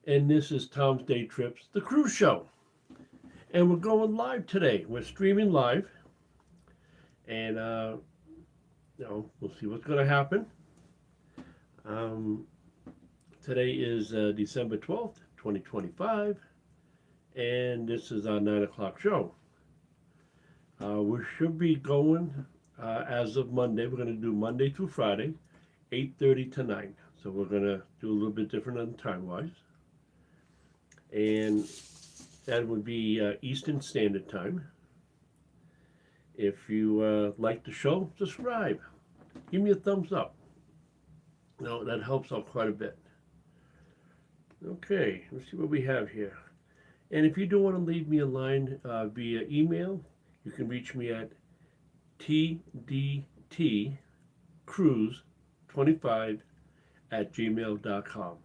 and this is Tom's Day Trips, the cruise show. And we're going live today. We're streaming live, and we'll see what's going to happen. Um, Today is December 12th, 2025, and this is our 9 o'clock show. We should be going as of Monday. We're going to do Monday through Friday, 8:30 to 9. So we're going to do a little bit different on time wise. And that would be Eastern Standard Time. If you like the show, subscribe. Give me a thumbs up. That helps out quite a bit. Okay, let's see what we have here. And if you do want to leave me a line via email, you can reach me at tdtcruise25@gmail.com.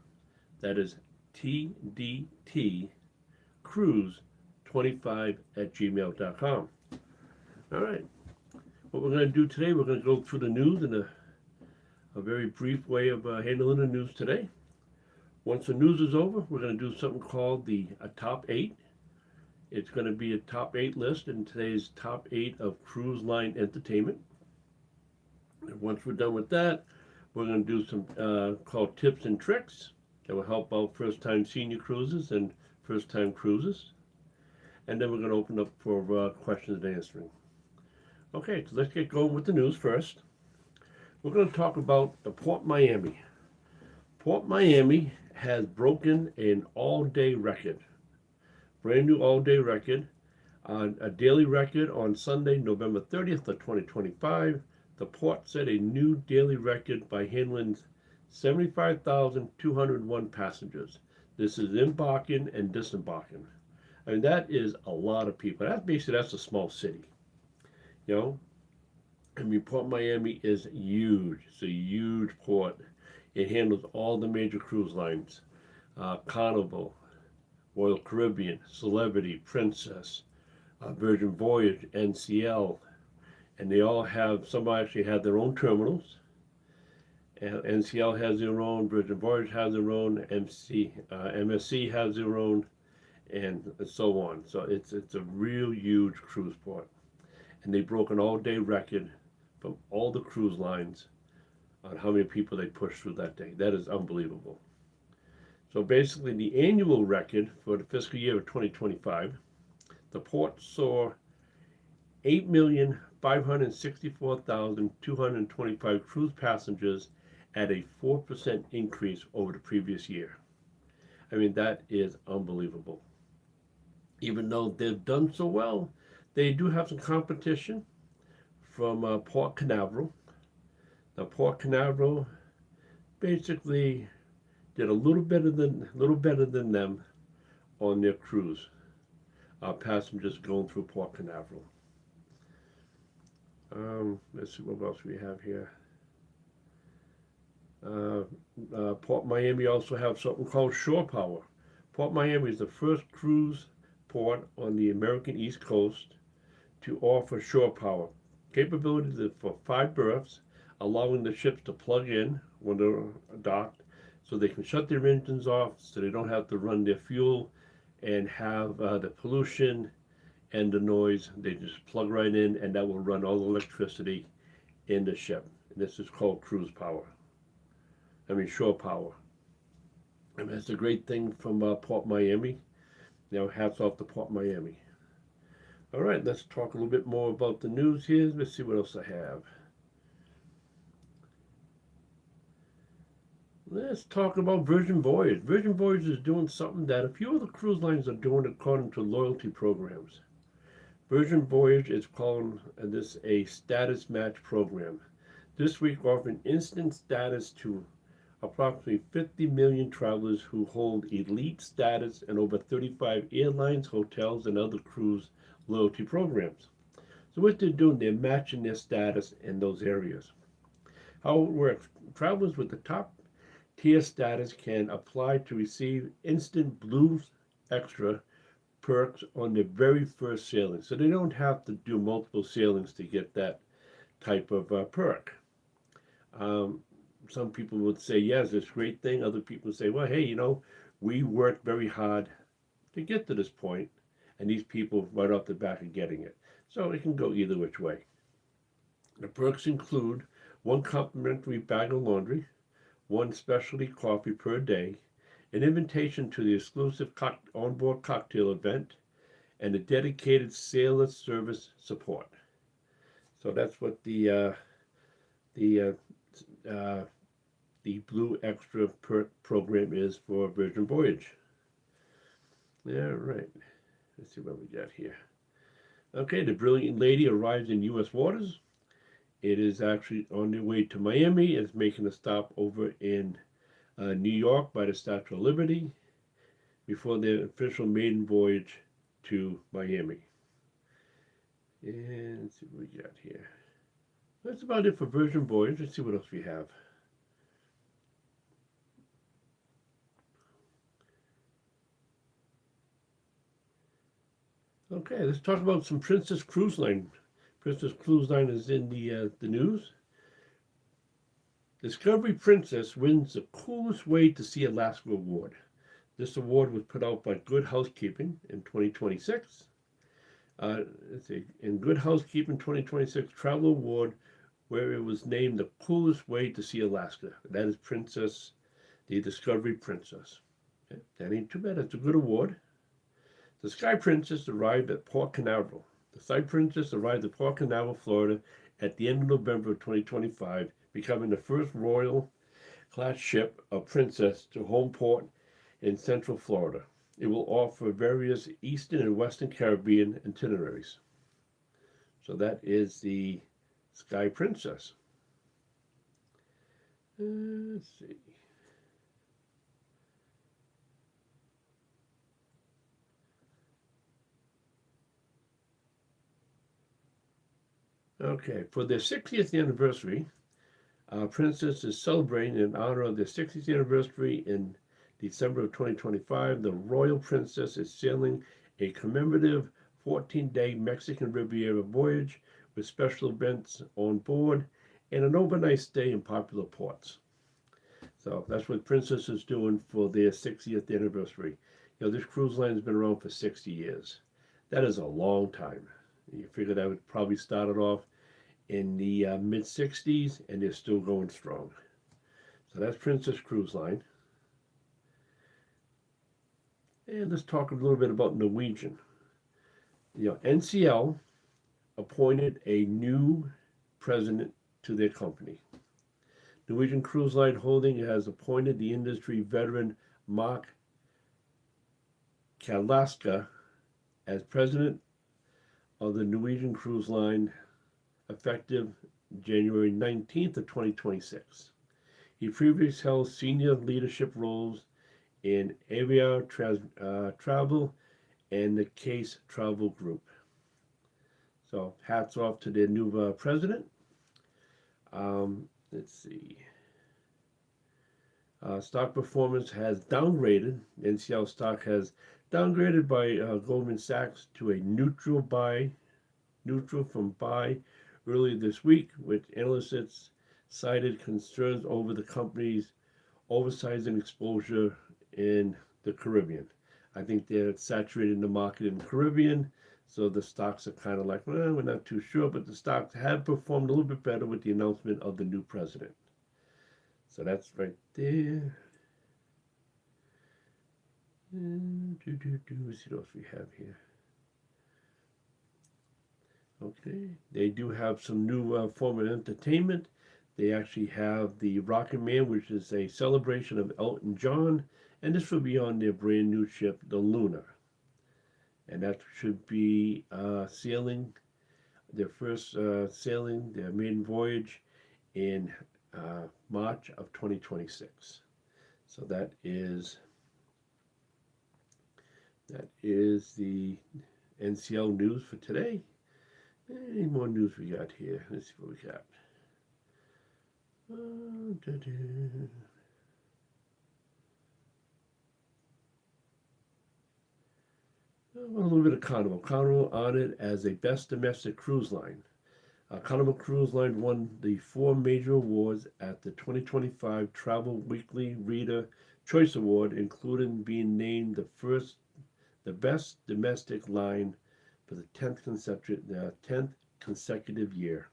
That is tdtcruise25@gmail.com. All right. What we're going to do today, we're going to go through the news in a very brief way of handling the news today. Once the news is over, we're going to do something called the Top 8. It's going to be a Top 8 list, and today's Top 8 of cruise line entertainment. And once we're done with that, we're going to do some called tips and tricks that will help out first-time senior cruises and first-time cruises. And then we're going to open up for questions and answering. Okay, so let's get going with the news first. We're going to talk about the Port Miami. Port Miami has broken an all-day record, brand new all-day record, a daily record on Sunday, November 30th of 2025. The port set a new daily record by handling 75,201 passengers. This is embarking and disembarking. I mean, that is a lot of people. That's a small city. Port Miami is huge. It's a huge port. It handles all the major cruise lines, Carnival, Royal Caribbean, Celebrity, Princess, Virgin Voyage, NCL, and they all have, some actually have their own terminals. And NCL has their own, Virgin Voyage has their own, MSC has their own, and so on. So it's a real huge cruise port. And they broke an all-day record from all the cruise lines on how many people they pushed through that day. That is unbelievable. So basically, the annual record for the fiscal year of 2025, the port saw 8,564,225 cruise passengers at a 4% increase over the previous year. I mean, that is unbelievable. Even though they've done so well, they do have some competition from Port Canaveral. Now, Port Canaveral basically did a little better than them on their cruise. Passengers going through Port Canaveral. Let's see what else we have here. Port Miami also have something called Shore Power. Port Miami is the first cruise port on the American East Coast to offer shore power. Capabilities for 5 berths, allowing the ships to plug in when they're docked, so they can shut their engines off, so they don't have to run their fuel and have the pollution and the noise. They just plug right in, and that will run all the electricity in the ship. And this is called shore power. I mean, it's a great thing from Port Miami. Hats off to Port Miami. All right, let's talk a little bit more about the news here. Let's see what else I have. Let's talk about Virgin Voyage. Virgin Voyage is doing something that a few other cruise lines are doing according to loyalty programs. Virgin Voyage is calling this a status match program. This week offering instant status to approximately 50 million travelers who hold elite status in over 35 airlines, hotels, and other cruise loyalty programs. So what they're doing, they're matching their status in those areas. How it works, travelers with the top tier status can apply to receive instant Blue Extra perks on their very first sailing. So they don't have to do multiple sailings to get that type of perk. Some people would say, yes, it's a great thing. Other people say, well, hey, We worked very hard to get to this point, and these people right off the bat are getting it. So it can go either which way. The perks include one complimentary bag of laundry, one specialty coffee per day, an invitation to the exclusive onboard cocktail event, and a dedicated sailor service support. So that's what the uh, the Blue Extra perk program is for Virgin Voyage. All right, let's see what we got here. Okay, the Brilliant Lady arrives in U.S. waters. It is actually on their way to Miami. It's making a stop over in New York by the Statue of Liberty before their official maiden voyage to Miami. And let's see what we got here. That's about it for Virgin Voyage. Let's see what else we have. Okay, let's talk about some Princess Cruise Line. Princess Cruise Line is in the news. Discovery Princess wins the Coolest Way to See Alaska award. This award was put out by Good Housekeeping in 2026. Let's see, in Good Housekeeping 2026 Travel Award, where it was named the Coolest Way to See Alaska. That is Princess, the Discovery Princess. Okay, that ain't too bad. It's a good award. The Sky Princess arrived at Port Canaveral. The Sky Princess arrived at Port Canaveral, Florida at the end of November of 2025, becoming the first royal class ship of Princess to home port in Central Florida. It will offer various Eastern and Western Caribbean itineraries. So that is the Sky Princess. Let's see. Okay, for their 60th anniversary, Princess is celebrating in honor of their 60th anniversary in December of 2025. The Royal Princess is sailing a commemorative 14-day Mexican Riviera voyage with special events on board and an overnight stay in popular ports. So that's what Princess is doing for their 60th anniversary. You know, this cruise line has been around for 60 years. That is a long time. You figure that would probably started off in the mid-60s, and they're still going strong. So that's Princess Cruise Line. And let's talk a little bit about Norwegian. You know, NCL appointed a new president to their company. Norwegian Cruise Line Holding has appointed the industry veteran Mark Kalaska as president of the Norwegian Cruise Line effective January 19th of 2026. He previously held senior leadership roles in Aviar Travel and the Case Travel Group. So hats off to their new president. Let's see. Stock performance has downgraded. NCL stock has downgraded by Goldman Sachs to a neutral from buy earlier this week, with analysts cited concerns over the company's oversizing exposure in the Caribbean. I think they're saturating the market in the Caribbean, so the stocks are kind of like, well, we're not too sure, but the stocks have performed a little bit better with the announcement of the new president. So that's right there. Let's see what else we have here. Okay, they do have some new form of entertainment. They actually have the Rocket Man, which is a celebration of Elton John, and this will be on their brand new ship, the Luna. And that should be sailing, their first sailing, their maiden voyage in March of 2026. So that is the NCL news for today. Any more news we got here? Let's see what we got. A little bit of Carnival. Carnival honored as a best domestic cruise line. Carnival Cruise Line won the 4 major awards at the 2025 Travel Weekly Reader Choice Award, including being named the best domestic line for the 10th consecutive year.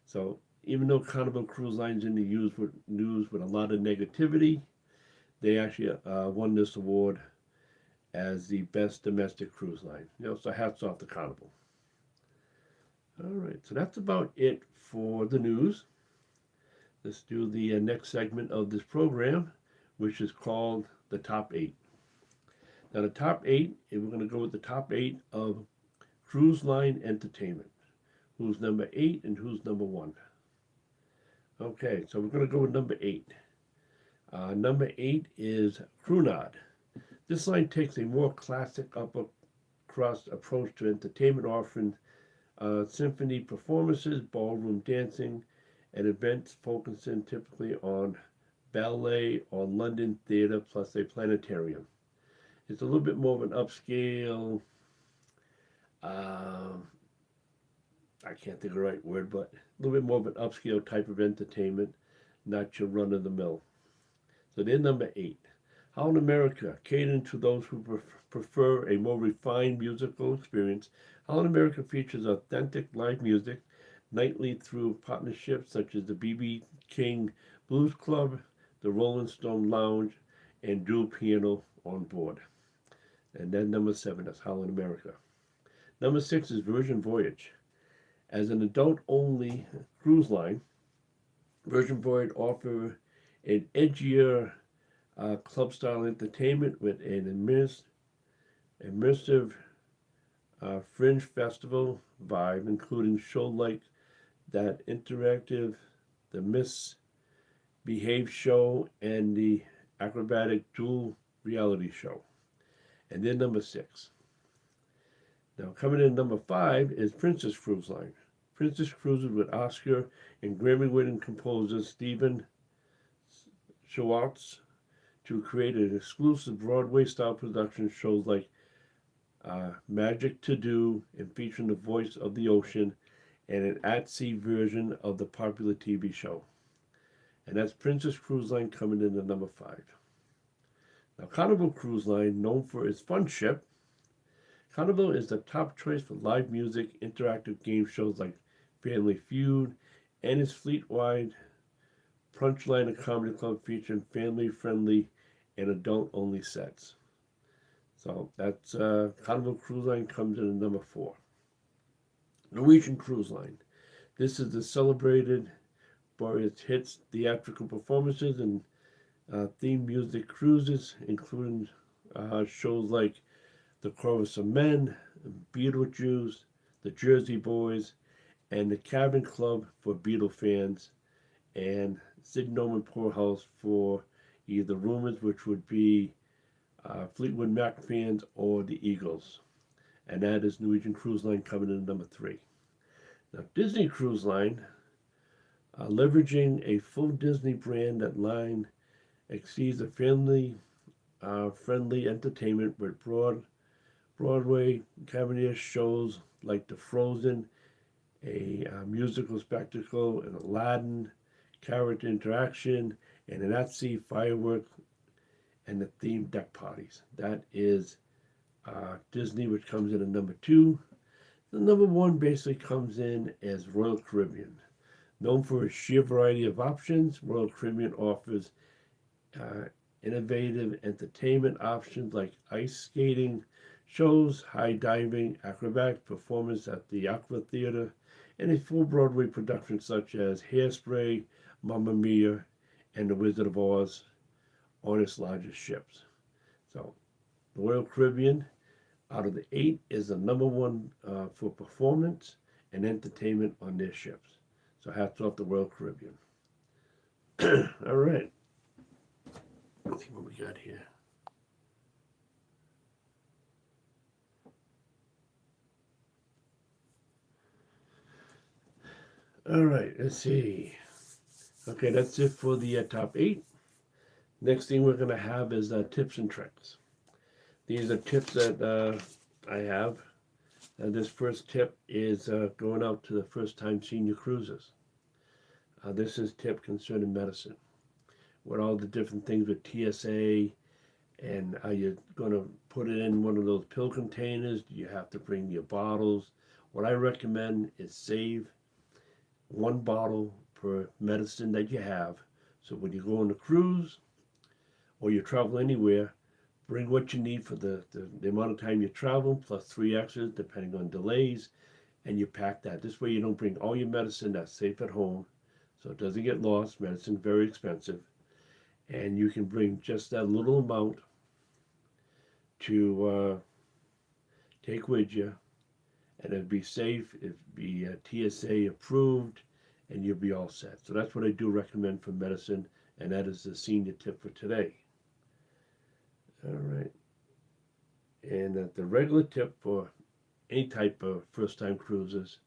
So even though Carnival Cruise Line's in the news with a lot of negativity, they actually won this award as the best domestic cruise line. So hats off to Carnival. All right, so that's about it for the news. Let's do the next segment of this program, which is called the Top 8. Now the top 8, we're going to go with the top 8 of cruise line entertainment. Who's number 8 and who's number 1? Okay, so we're going to go with number 8. Number 8 is Cunard. This line takes a more classic upper crust approach to entertainment, offering symphony performances, ballroom dancing, and events focusing typically on ballet or London theater plus a planetarium. It's a little bit more of an upscale, I can't think of the right word, but a little bit more of an upscale type of entertainment, not your run-of-the-mill. So they're number 8. Holland America, catering to those who prefer a more refined musical experience. Holland America features authentic live music nightly through partnerships such as the B.B. King Blues Club, the Rolling Stone Lounge, and dual piano on board. And then number 7, that's Holland America. Number 6 is Virgin Voyage. As an adult-only cruise line, Virgin Voyage offers an edgier club-style entertainment with an immersive fringe festival vibe, including shows like that interactive, the Miss Behave show, and the acrobatic dual reality show. And then number 6. Now coming in number 5 is Princess Cruise Line. Princess cruises with Oscar and Grammy-winning composer Stephen Schwartz to create an exclusive Broadway-style production shows like Magic to Do, and featuring the voice of the ocean, and an at-sea version of the popular TV show. And that's Princess Cruise Line coming in at number 5. Now, Carnival Cruise Line, known for its fun ship, Carnival is the top choice for live music, interactive game shows like Family Feud, and its fleet-wide Punchline Comedy Club featuring family-friendly and adult-only sets. So that's Carnival Cruise Line comes in at number 4. Norwegian Cruise Line. This is the celebrated for its hits, theatrical performances, and theme music cruises, including shows like The Chorus of Men, Beetlejuice, The Jersey Boys, and the Cabin Club for Beatle fans, and Sid Norman Poorhouse for either Rumors, which would be Fleetwood Mac fans, or the Eagles. And that is Norwegian Cruise Line coming in at number 3. Now, Disney Cruise Line, leveraging a full Disney brand, that line exceeds a family-friendly entertainment with Broadway cabaret shows like The Frozen, a musical spectacle, an Aladdin, character interaction, and an at-sea fireworks, and the themed deck parties. That is Disney, which comes in at number 2. The number 1 basically comes in as Royal Caribbean. Known for a sheer variety of options, Royal Caribbean offers innovative entertainment options like ice skating shows, high diving, acrobatic performance at the Aqua Theater, and a full Broadway production such as Hairspray, Mamma Mia, and The Wizard of Oz on its largest ships. So, the Royal Caribbean, out of the 8, is the number 1 for performance and entertainment on their ships. So hats off the Royal Caribbean. All right. Let's see what we got here. All right, let's see. Okay, that's it for the top 8. Next thing we're going to have is tips and tricks. These are tips that I have. This first tip is going out to the first-time senior cruisers. This is tip concerning medicine. with all the different things with TSA, and are you going to put it in one of those pill containers? Do you have to bring your bottles? What I recommend is save one bottle per medicine that you have. So when you go on a cruise or you travel anywhere, bring what you need for the amount of time you travel, plus 3 extras depending on delays, and you pack that. This way you don't bring all your medicine that's safe at home, so it doesn't get lost. Medicine's very expensive. And you can bring just that little amount to take with you, and it'd be safe, it'd be TSA approved, and you'll be all set. So that's what I do recommend for medicine, and that is the senior tip for today. All right. And the regular tip for any type of first-time cruises,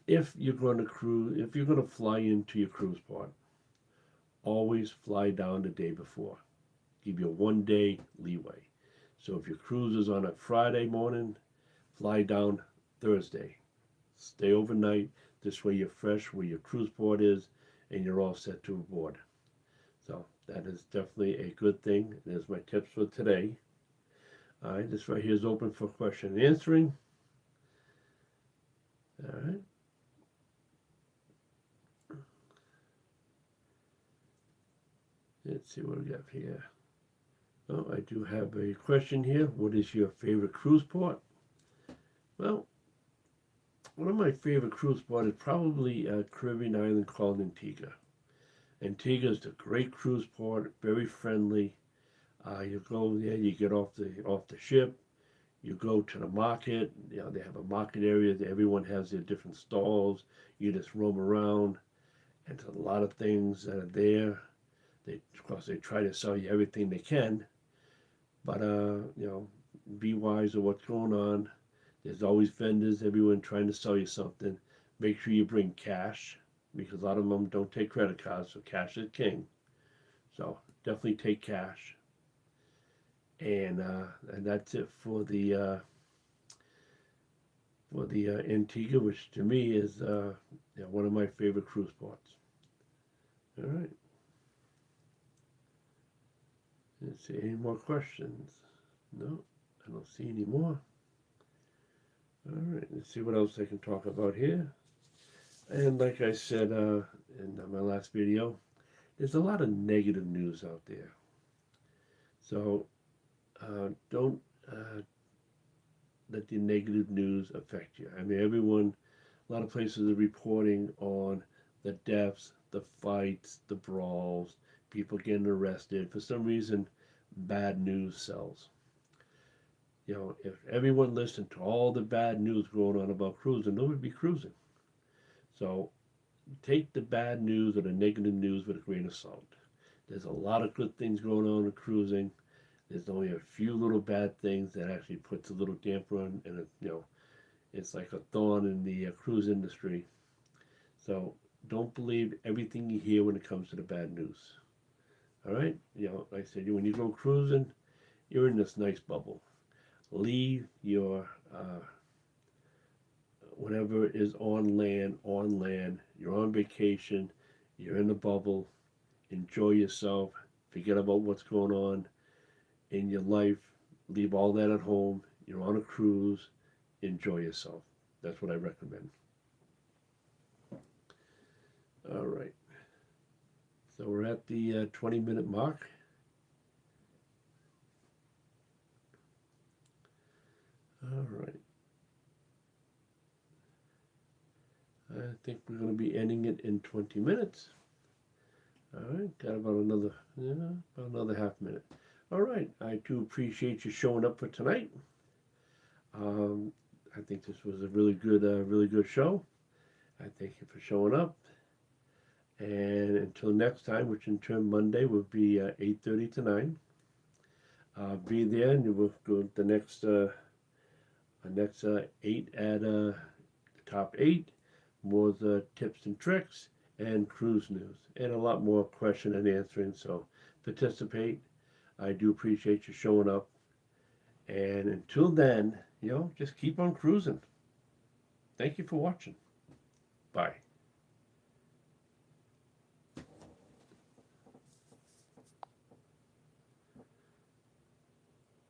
if you're going to fly into your cruise port, always fly down the day before. Give you a 1-day leeway. So if your cruise is on a Friday morning, fly down Thursday. Stay overnight. This way you're fresh where your cruise port is, and you're all set to board. So that is definitely a good thing. There's my tips for today. All right, this right here is open for question and answering. All right. Let's see what we got here. Oh, I do have a question here. What is your favorite cruise port? Well, one of my favorite cruise ports is probably a Caribbean island called Antigua. Antigua is a great cruise port, very friendly. You go there, you get off the ship, you go to the market. They have a market area that everyone has their different stalls. You just roam around, and there's a lot of things that are there. Of course, they try to sell you everything they can, but be wise of what's going on. There's always vendors, everyone trying to sell you something. Make sure you bring cash, because a lot of them don't take credit cards, so cash is king. So definitely take cash. And that's it for the Antigua, which to me is one of my favorite cruise ports. All right. Let's see, any more questions? No, I don't see any more. All right, let's see what else I can talk about here. And like I said in my last video, there's a lot of negative news out there. So don't let the negative news affect you. I mean, a lot of places are reporting on the deaths, the fights, the brawls, people getting arrested. For some reason, bad news sells. If everyone listened to all the bad news going on about cruising, nobody would be cruising. So take the bad news or the negative news with a grain of salt. There's a lot of good things going on in cruising. There's only a few little bad things that actually puts a little damper on, and it's like a thorn in the cruise industry. So don't believe everything you hear when it comes to the bad news. All right, like I said, when you go cruising, you're in this nice bubble. Leave your whatever is on land. You're on vacation. You're in the bubble. Enjoy yourself. Forget about what's going on in your life. Leave all that at home. You're on a cruise. Enjoy yourself. That's what I recommend. All right. So we're at the 20-minute mark. All right. I think we're going to be ending it in 20 minutes. All right, got about another half minute. All right, I do appreciate you showing up for tonight. I think this was a really good show. I thank you for showing up. And until next time, which in turn Monday will be 8:30 to 9. Be there, and we'll go the next 8 at the top 8. More the tips and tricks and cruise news, and a lot more question and answering. So participate. I do appreciate you showing up. And until then, just keep on cruising. Thank you for watching. Bye.